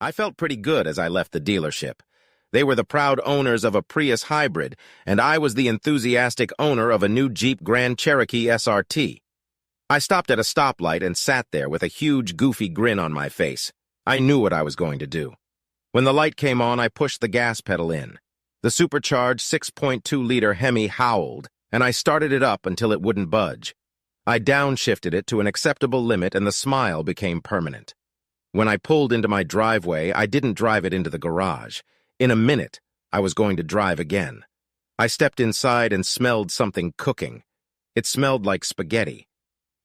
I felt pretty good as I left the dealership. They were the proud owners of a Prius hybrid, and I was the enthusiastic owner of a new Jeep Grand Cherokee SRT. I stopped at a stoplight and sat there with a huge, goofy grin on my face. I knew what I was going to do. When the light came on, I pushed the gas pedal in. The supercharged 6.2-liter Hemi howled, and I started it up until it wouldn't budge. I downshifted it to an acceptable limit, and the smile became permanent. When I pulled into my driveway, I didn't drive it into the garage. In a minute, I was going to drive again. I stepped inside and smelled something cooking. It smelled like spaghetti.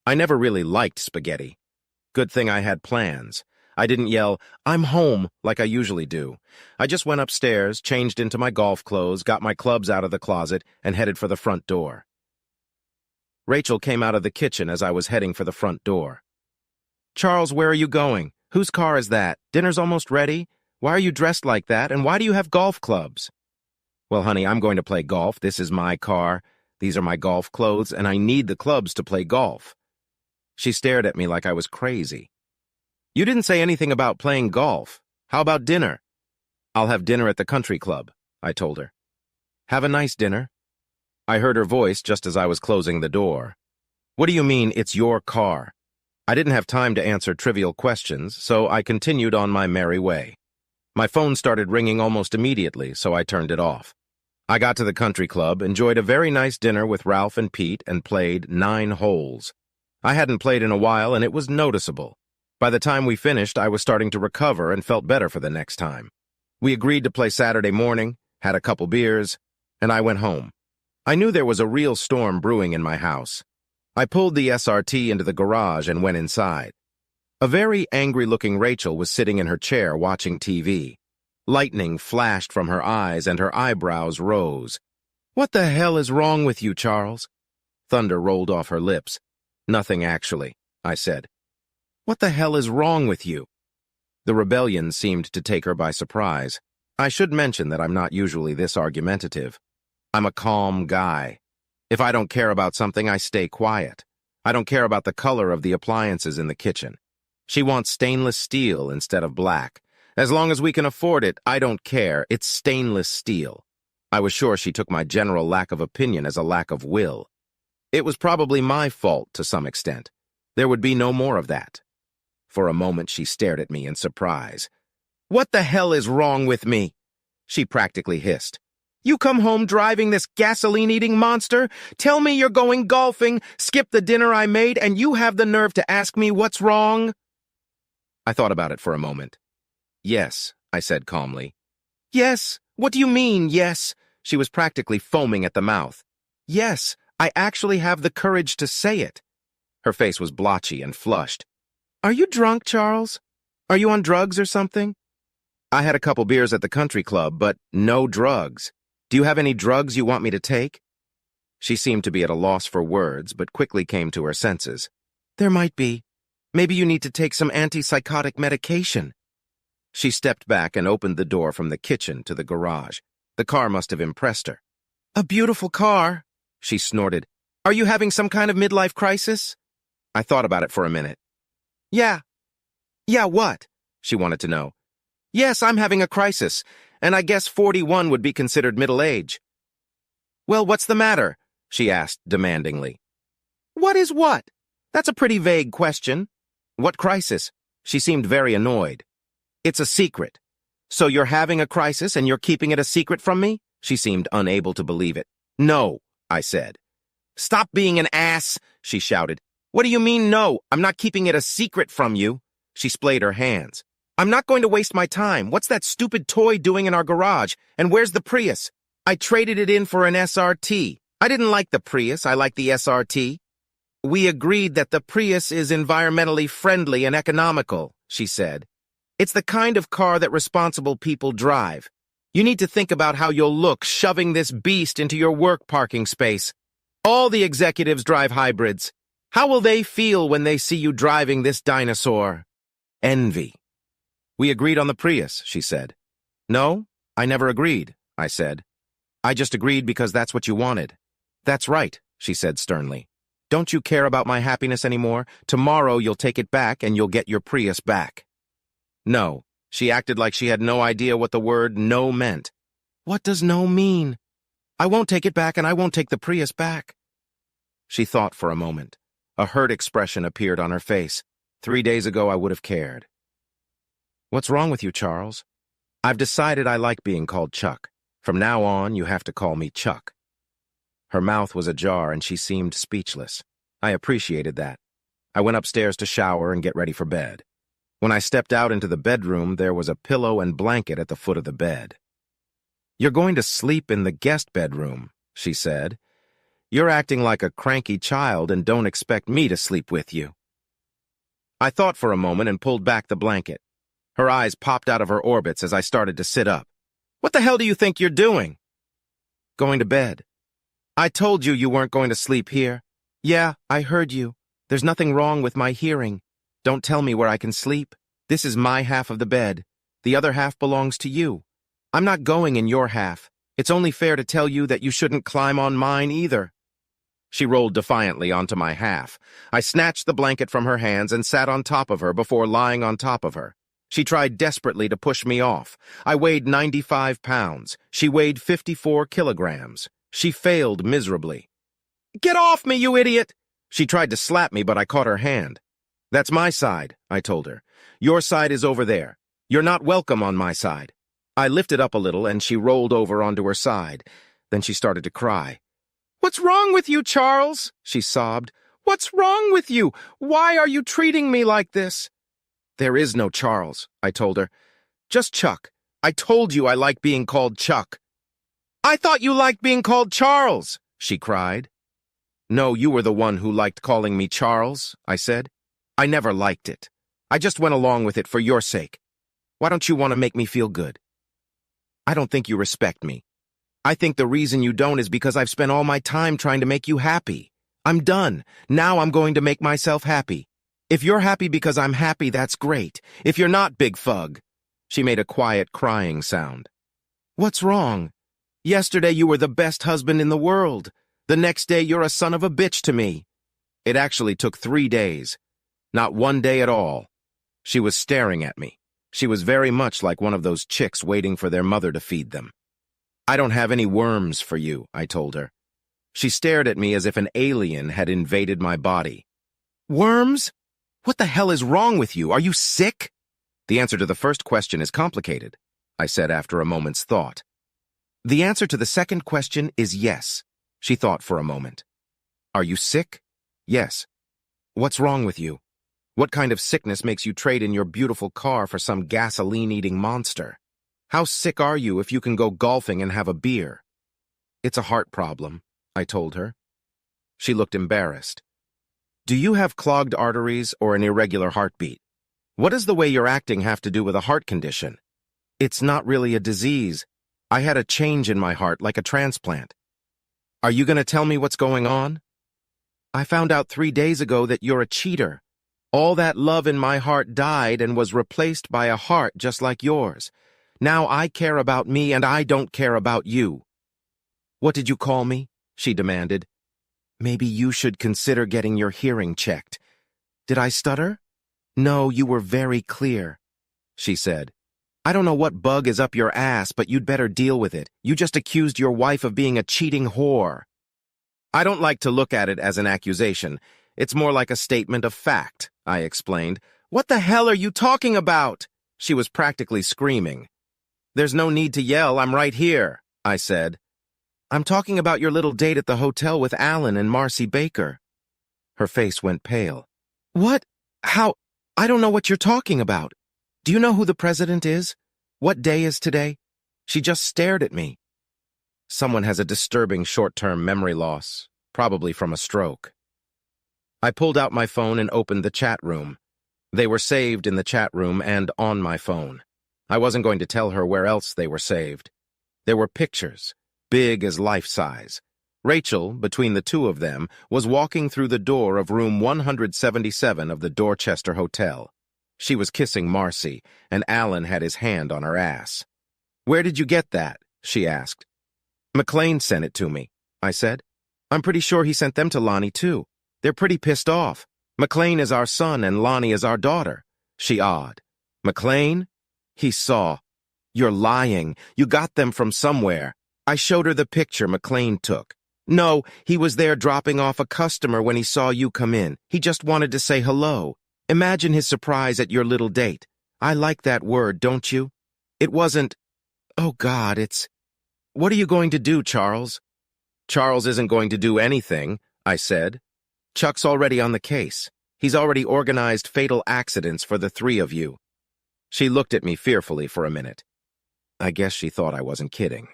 I never really liked spaghetti. Good thing I had plans. I didn't yell, "I'm home," like I usually do. I just went upstairs, changed into my golf clothes, got my clubs out of the closet, and headed for the front door. Rachel came out of the kitchen as I was heading for the front door. "Charles, where are you going? Whose car is that? Dinner's almost ready. Why are you dressed like that, and why do you have golf clubs?" "Well, honey, I'm going to play golf. This is my car. These are my golf clothes, and I need the clubs to play golf." She stared at me like I was crazy. "You didn't say anything about playing golf. How about dinner?" "I'll have dinner at the country club," I told her. "Have a nice dinner." I heard her voice just as I was closing the door. "What do you mean, it's your car?" I didn't have time to answer trivial questions, so I continued on my merry way. My phone started ringing almost immediately, so I turned it off. I got to the country club, enjoyed a very nice dinner with Ralph and Pete, and played 9 holes. I hadn't played in a while, and it was noticeable. By the time we finished, I was starting to recover and felt better for the next time. We agreed to play Saturday morning, had a couple beers, and I went home. I knew there was a real storm brewing in my house. I pulled the SRT into the garage and went inside. A very angry-looking Rachel was sitting in her chair watching TV. Lightning flashed from her eyes and her eyebrows rose. "What the hell is wrong with you, Charles?" Thunder rolled off her lips. "Nothing, actually," I said. "What the hell is wrong with you?" The rebellion seemed to take her by surprise. I should mention that I'm not usually this argumentative. I'm a calm guy. If I don't care about something, I stay quiet. I don't care about the color of the appliances in the kitchen. She wants stainless steel instead of black. As long as we can afford it, I don't care. It's stainless steel. I was sure she took my general lack of opinion as a lack of will. It was probably my fault to some extent. There would be no more of that. For a moment, she stared at me in surprise. "What the hell is wrong with me?" she practically hissed. "You come home driving this gasoline-eating monster, tell me you're going golfing, skip the dinner I made, and you have the nerve to ask me what's wrong?" I thought about it for a moment. "Yes," I said calmly. "Yes? What do you mean, yes?" She was practically foaming at the mouth. "Yes, I actually have the courage to say it." Her face was blotchy and flushed. "Are you drunk, Charles? Are you on drugs or something?" "I had a couple beers at the country club, but no drugs. Do you have any drugs you want me to take?" She seemed to be at a loss for words, but quickly came to her senses. "There might be. Maybe you need to take some antipsychotic medication." She stepped back and opened the door from the kitchen to the garage. The car must have impressed her. "A beautiful car," she snorted. "Are you having some kind of midlife crisis?" I thought about it for a minute. Yeah, what?" she wanted to know. "Yes, I'm having a crisis, and I guess 41 would be considered middle age." "Well, what's the matter?" she asked demandingly. "What is what? That's a pretty vague question." "What crisis?" She seemed very annoyed. "It's a secret." "So you're having a crisis and you're keeping it a secret from me?" She seemed unable to believe it. "No," I said. "Stop being an ass," she shouted. "What do you mean, no? I'm not keeping it a secret from you." She splayed her hands. "I'm not going to waste my time. What's that stupid toy doing in our garage? And where's the Prius? I traded it in for an SRT. I didn't like the Prius, I like the SRT." "We agreed that the Prius is environmentally friendly and economical," she said. "It's the kind of car that responsible people drive. You need to think about how you'll look shoving this beast into your work parking space. All the executives drive hybrids. How will they feel when they see you driving this dinosaur?" Envy. "We agreed on the Prius," she said. "No, I never agreed," I said. "I just agreed because that's what you wanted." "That's right," she said sternly. "Don't you care about my happiness anymore? Tomorrow you'll take it back and you'll get your Prius back." "No, She acted like she had no idea what the word no meant. What does no mean? I won't take it back and I won't take the Prius back. She thought for a moment. A hurt expression appeared on her face. 3 days ago, I would have cared. What's wrong with you, Charles? I've decided I like being called Chuck. From now on, you have to call me Chuck. Her mouth was ajar and she seemed speechless. I appreciated that. I went upstairs to shower and get ready for bed. When I stepped out into the bedroom, there was a pillow and blanket at the foot of the bed. You're going to sleep in the guest bedroom, she said. You're acting like a cranky child and don't expect me to sleep with you. I thought for a moment and pulled back the blanket. Her eyes popped out of her orbits as I started to sit up. What the hell do you think you're doing? Going to bed. I told you you weren't going to sleep here. Yeah, I heard you. There's nothing wrong with my hearing. Don't tell me where I can sleep. This is my half of the bed. The other half belongs to you. I'm not going in your half. It's only fair to tell you that you shouldn't climb on mine either. She rolled defiantly onto my half. I snatched the blanket from her hands and sat on top of her before lying on top of her. She tried desperately to push me off. I weighed 95 pounds. She weighed 54 kilograms. She failed miserably. Get off me, you idiot! She tried to slap me, but I caught her hand. That's my side, I told her. Your side is over there. You're not welcome on my side. I lifted up a little and she rolled over onto her side. Then she started to cry. What's wrong with you, Charles? She sobbed. What's wrong with you? Why are you treating me like this? There is no Charles, I told her. Just Chuck. I told you I like being called Chuck. I thought you liked being called Charles, she cried. No, you were the one who liked calling me Charles, I said. I never liked it. I just went along with it for your sake. Why don't you want to make me feel good? I don't think you respect me. I think the reason you don't is because I've spent all my time trying to make you happy. I'm done. Now I'm going to make myself happy. If you're happy because I'm happy, that's great. If you're not, big fug. She made a quiet crying sound. What's wrong? Yesterday you were the best husband in the world. The next day you're a son of a bitch to me. It actually took 3 days. Not 1 day at all. She was staring at me. She was very much like one of those chicks waiting for their mother to feed them. I don't have any worms for you, I told her. She stared at me as if an alien had invaded my body. Worms? What the hell is wrong with you? Are you sick? The answer to the first question is complicated, I said after a moment's thought. The answer to the second question is yes. She thought for a moment. Are you sick? Yes. What's wrong with you? What kind of sickness makes you trade in your beautiful car for some gasoline-eating monster? How sick are you if you can go golfing and have a beer? It's a heart problem, I told her. She looked embarrassed. Do you have clogged arteries or an irregular heartbeat? What does the way you're acting have to do with a heart condition? It's not really a disease. I had a change in my heart, like a transplant. Are you going to tell me what's going on? I found out 3 days ago that you're a cheater. All that love in my heart died and was replaced by a heart just like yours. Now I care about me and I don't care about you. What did you call me? She demanded. Maybe you should consider getting your hearing checked. Did I stutter? No, you were very clear, she said. I don't know what bug is up your ass, but you'd better deal with it. You just accused your wife of being a cheating whore. I don't like to look at it as an accusation. It's more like a statement of fact, I explained. What the hell are you talking about? She was practically screaming. There's no need to yell, I'm right here, I said. I'm talking about your little date at the hotel with Alan and Marcy Baker. Her face went pale. What? How? I don't know what you're talking about. Do you know who the president is? What day is today? She just stared at me. Someone has a disturbing short-term memory loss, probably from a stroke. I pulled out my phone and opened the chat room. They were saved in the chat room and on my phone. I wasn't going to tell her where else they were saved. There were pictures, big as life-size. Rachel, between the two of them, was walking through the door of room 177 of the Dorchester Hotel. She was kissing Marcy, and Alan had his hand on her ass. Where did you get that? She asked. McLean sent it to me, I said. I'm pretty sure he sent them to Lonnie, too. They're pretty pissed off. McLean is our son and Lonnie is our daughter. She awed. McLean? He saw. You're lying. You got them from somewhere. I showed her the picture McLean took. No, he was there dropping off a customer when he saw you come in. He just wanted to say hello. Imagine his surprise at your little date. I like that word, don't you? It wasn't, oh God, it's... What are you going to do, Charles? Charles isn't going to do anything, I said. Chuck's already on the case. He's already organized fatal accidents for the three of you. She looked at me fearfully for a minute. I guess she thought I wasn't kidding.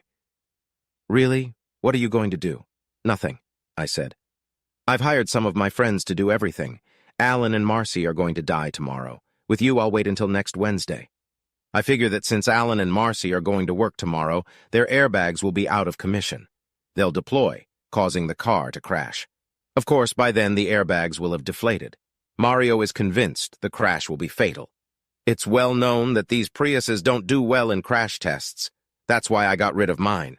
Really? What are you going to do? Nothing, I said. I've hired some of my friends to do everything. Alan and Marcy are going to die tomorrow. With you, I'll wait until next Wednesday. I figure that since Alan and Marcy are going to work tomorrow, their airbags will be out of commission. They'll deploy, causing the car to crash. Of course, by then the airbags will have deflated. Mario is convinced the crash will be fatal. It's well known that these Priuses don't do well in crash tests. That's why I got rid of mine.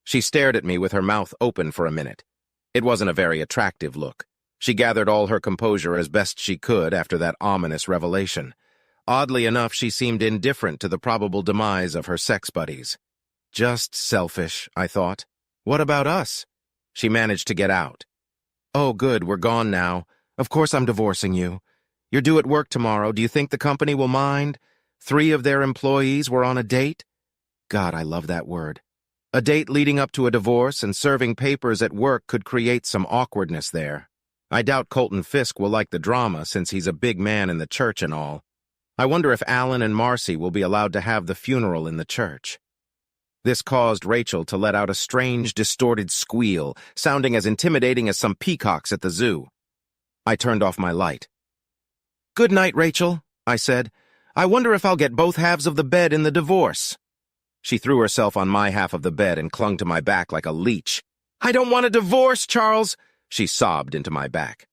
She stared at me with her mouth open for a minute. It wasn't a very attractive look. She gathered all her composure as best she could after that ominous revelation. Oddly enough, she seemed indifferent to the probable demise of her sex buddies. Just selfish, I thought. What about us? She managed to get out. Oh, good, we're gone now. Of course I'm divorcing you. You're due at work tomorrow. Do you think the company will mind? 3 of their employees were on a date? God, I love that word. A date leading up to a divorce and serving papers at work could create some awkwardness there. I doubt Colton Fisk will like the drama since he's a big man in the church and all. I wonder if Alan and Marcy will be allowed to have the funeral in the church. This caused Rachel to let out a strange, distorted squeal, sounding as intimidating as some peacocks at the zoo. I turned off my light. Good night, Rachel, I said. I wonder if I'll get both halves of the bed in the divorce. She threw herself on my half of the bed and clung to my back like a leech. I don't want a divorce, Charles, she sobbed into my back.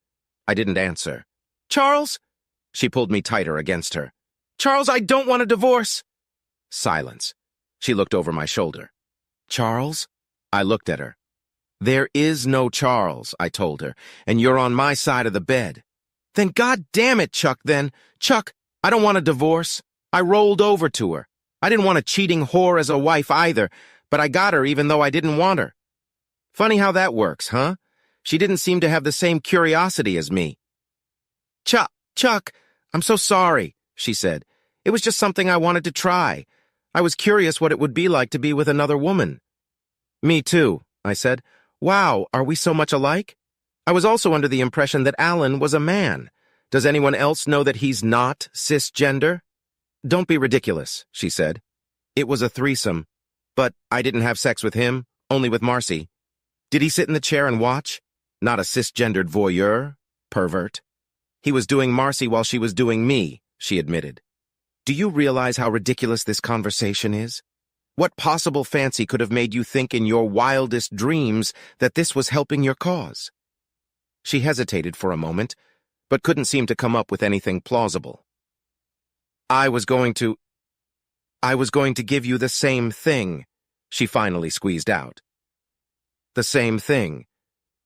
I didn't answer. Charles? She pulled me tighter against her. Charles, I don't want a divorce. Silence. She looked over my shoulder. Charles? I looked at her. There is no Charles, I told her, and you're on my side of the bed. Then God damn it, Chuck, then. Chuck, I don't want a divorce. I rolled over to her. I didn't want a cheating whore as a wife either, but I got her even though I didn't want her. Funny how that works, huh? She didn't seem to have the same curiosity as me. Chuck, I'm so sorry, she said. It was just something I wanted to try. I was curious what it would be like to be with another woman. Me too, I said. Wow, are we so much alike? I was also under the impression that Alan was a man. Does anyone else know that he's not cisgender? Don't be ridiculous, she said. It was a threesome, but I didn't have sex with him, only with Marcy. Did he sit in the chair and watch? Not a cisgendered voyeur, pervert. He was doing Marcy while she was doing me, she admitted. Do you realize how ridiculous this conversation is? What possible fancy could have made you think in your wildest dreams that this was helping your cause? She hesitated for a moment, but couldn't seem to come up with anything plausible. I was going to give you the same thing, she finally squeezed out. The same thing.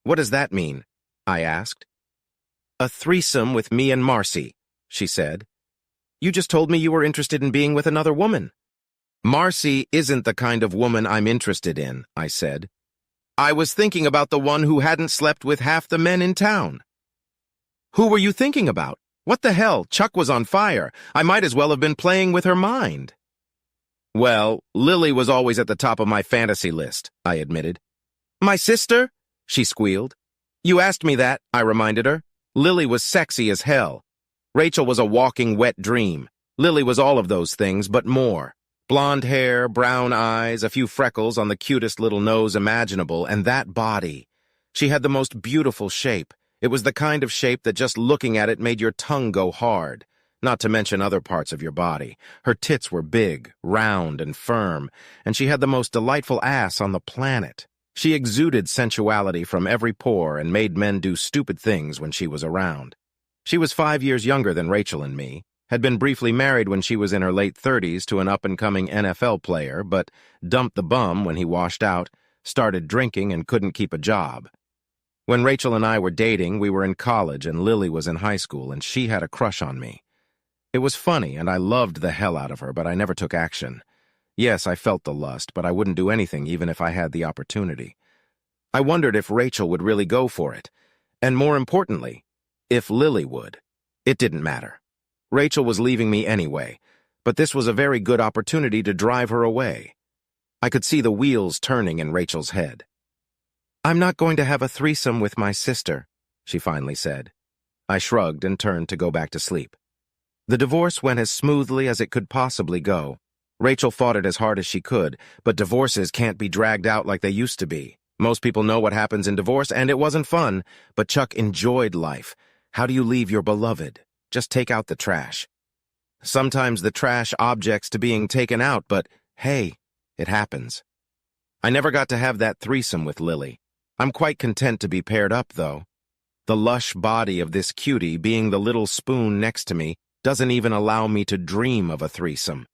What does that mean? I asked. A threesome with me and Marcy, she said. You just told me you were interested in being with another woman. Marcy isn't the kind of woman I'm interested in, I said. I was thinking about the one who hadn't slept with half the men in town. Who were you thinking about? What the hell? Chuck was on fire. I might as well have been playing with her mind. Well, Lily was always at the top of my fantasy list, I admitted. My sister? She squealed. You asked me that, I reminded her. Lily was sexy as hell. Rachel was a walking wet dream. Lily was all of those things, but more. Blonde hair, brown eyes, a few freckles on the cutest little nose imaginable, and that body. She had the most beautiful shape. It was the kind of shape that just looking at it made your tongue go hard, not to mention other parts of your body. Her tits were big, round, and firm, and she had the most delightful ass on the planet. She exuded sensuality from every pore and made men do stupid things when she was around. She was 5 years younger than Rachel and me, had been briefly married when she was in her late 30s to an up-and-coming NFL player, but dumped the bum when he washed out, started drinking, and couldn't keep a job. When Rachel and I were dating, we were in college and Lily was in high school, and she had a crush on me. It was funny, and I loved the hell out of her, but I never took action. Yes, I felt the lust, but I wouldn't do anything even if I had the opportunity. I wondered if Rachel would really go for it, and more importantly, if Lily would. It didn't matter. Rachel was leaving me anyway, but this was a very good opportunity to drive her away. I could see the wheels turning in Rachel's head. "I'm not going to have a threesome with my sister," she finally said. I shrugged and turned to go back to sleep. The divorce went as smoothly as it could possibly go. Rachel fought it as hard as she could, but divorces can't be dragged out like they used to be. Most people know what happens in divorce, and it wasn't fun, but Chuck enjoyed life. How do you leave your beloved? Just take out the trash. Sometimes the trash objects to being taken out, but hey, it happens. I never got to have that threesome with Lily. I'm quite content to be paired up, though. The lush body of this cutie being the little spoon next to me doesn't even allow me to dream of a threesome.